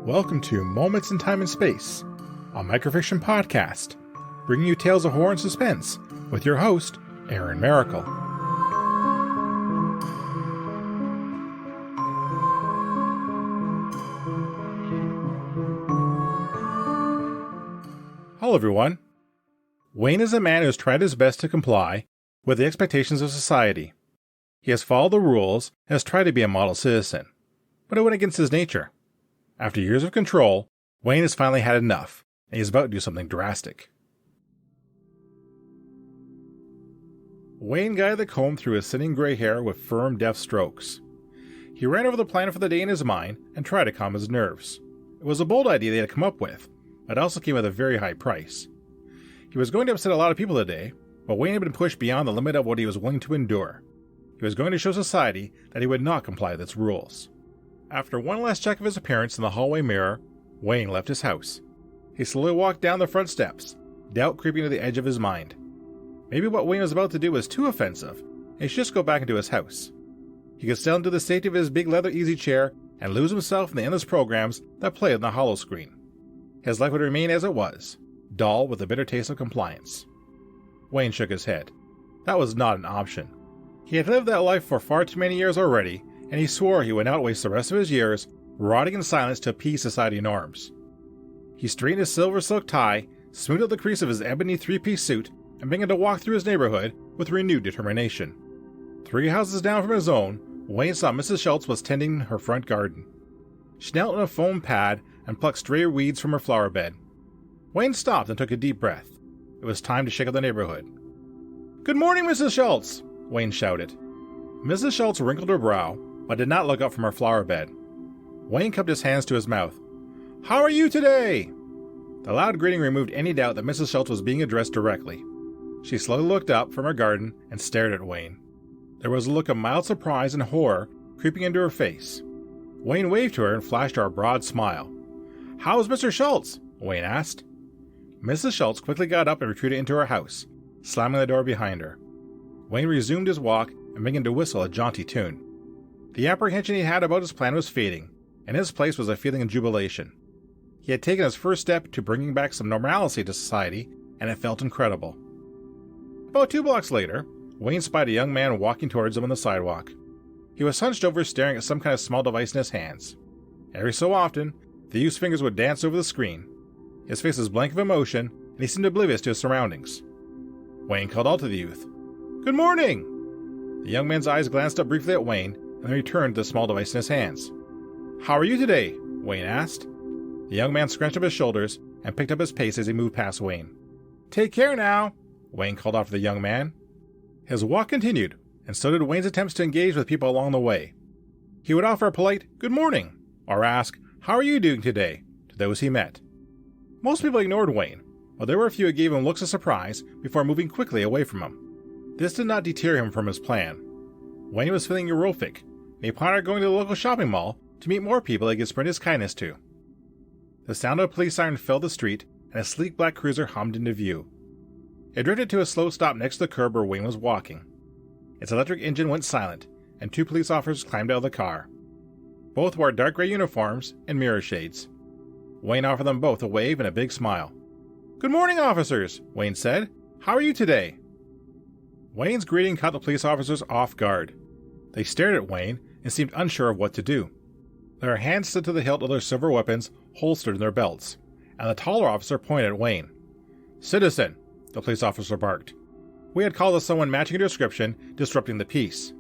Welcome to Moments in Time and Space, a microfiction podcast, bringing you tales of horror and suspense with your host, Aaron Maracle. Hello everyone. Wayne is a man who has tried his best to comply with the expectations of society. He has followed the rules and has tried to be a model citizen, but it went against his nature. After years of control, Wayne has finally had enough, and he is about to do something drastic. Wayne guided the comb through his thinning gray hair with firm, deft strokes. He ran over the plan for the day in his mind and tried to calm his nerves. It was a bold idea they had come up with, but it also came at a very high price. He was going to upset a lot of people today, but Wayne had been pushed beyond the limit of what he was willing to endure. He was going to show society that he would not comply with its rules. After one last check of his appearance in the hallway mirror, Wayne left his house. He slowly walked down the front steps, doubt creeping to the edge of his mind. Maybe what Wayne was about to do was too offensive, and he should just go back into his house. He could settle into the safety of his big leather easy chair and lose himself in the endless programs that played on the hollow screen. His life would remain as it was, dull with a bitter taste of compliance. Wayne shook his head. That was not an option. He had lived that life for far too many years already, and he swore he would not waste the rest of his years rotting in silence to appease society norms. He straightened his silver silk tie, smoothed out the crease of his ebony three-piece suit, and began to walk through his neighborhood with renewed determination. 3 houses down from his own, Wayne saw Mrs. Schultz was tending her front garden. She knelt on a foam pad and plucked stray weeds from her flower bed. Wayne stopped and took a deep breath. It was time to shake up the neighborhood. "Good morning, Mrs. Schultz!" Wayne shouted. Mrs. Schultz wrinkled her brow, but did not look up from her flower bed. Wayne cupped his hands to his mouth. "How are you today?" The loud greeting removed any doubt that Mrs. Schultz was being addressed directly. She slowly looked up from her garden and stared at Wayne. There was a look of mild surprise and horror creeping into her face. Wayne waved to her and flashed her a broad smile. "How's Mr. Schultz?" Wayne asked. Mrs. Schultz quickly got up and retreated into her house, slamming the door behind her. Wayne resumed his walk and began to whistle a jaunty tune. The apprehension he had about his plan was fading. In his place was a feeling of jubilation. He had taken his first step to bringing back some normalcy to society, and it felt incredible. About 2 blocks later, Wayne spied a young man walking towards him on the sidewalk. He was hunched over staring at some kind of small device in his hands. Every so often, the youth's fingers would dance over the screen. His face was blank of emotion, and he seemed oblivious to his surroundings. Wayne called out to the youth. "Good morning!" The young man's eyes glanced up briefly at Wayne, and then returned to the small device in his hands. "How are you today?" Wayne asked. The young man scrunched up his shoulders and picked up his pace as he moved past Wayne. "Take care now," Wayne called out to the young man. His walk continued, and so did Wayne's attempts to engage with people along the way. He would offer a polite "good morning," or ask, "How are you doing today?" to those he met. Most people ignored Wayne, but there were a few who gave him looks of surprise before moving quickly away from him. This did not deter him from his plan. Wayne was feeling erotic, and he planned on going to the local shopping mall to meet more people he could spread his kindness to. The sound of a police siren filled the street, and a sleek black cruiser hummed into view. It drifted to a slow stop next to the curb where Wayne was walking. Its electric engine went silent, and 2 police officers climbed out of the car. Both wore dark gray uniforms and mirror shades. Wayne offered them both a wave and a big smile. "Good morning, officers," Wayne said. "How are you today?" Wayne's greeting caught the police officers off guard. They stared at Wayne and seemed unsure of what to do. Their hands stood to the hilt of their silver weapons holstered in their belts, and the taller officer pointed at Wayne. "Citizen," the police officer barked. "We had called as someone matching your description, disrupting the peace."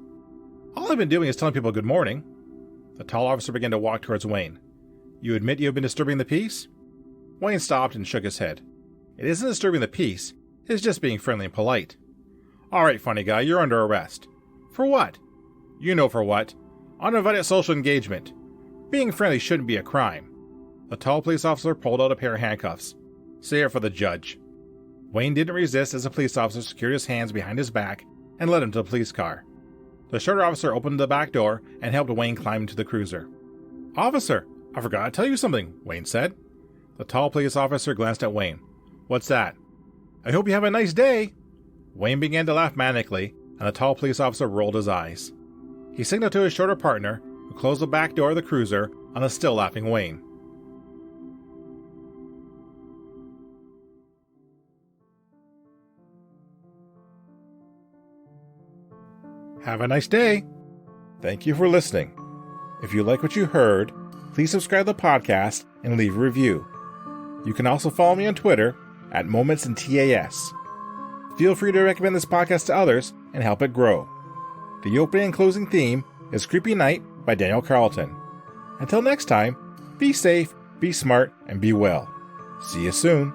"All I've been doing is telling people good morning." The tall officer began to walk towards Wayne. "You admit you have been disturbing the peace?" Wayne stopped and shook his head. "It isn't disturbing the peace, it's just being friendly and polite." "All right, funny guy, you're under arrest." "For what?" "You know for what. Uninvited social engagement. Being friendly shouldn't be a crime." The tall police officer pulled out a pair of handcuffs. "Say it for the judge." Wayne didn't resist as the police officer secured his hands behind his back and led him to the police car. The shorter officer opened the back door and helped Wayne climb into the cruiser. "Officer, I forgot to tell you something," Wayne said. The tall police officer glanced at Wayne. "What's that?" "I hope you have a nice day." Wayne began to laugh manically, and the tall police officer rolled his eyes. He signaled to his shorter partner, who closed the back door of the cruiser on the still laughing Wayne. Have a nice day. Thank you for listening. If you like what you heard, please subscribe to the podcast and leave a review. You can also follow me on Twitter at MomentsInTAS. Feel free to recommend this podcast to others and help it grow. The opening and closing theme is Creepy Night by Daniel Carlton. Until next time, be safe, be smart, and be well. See you soon.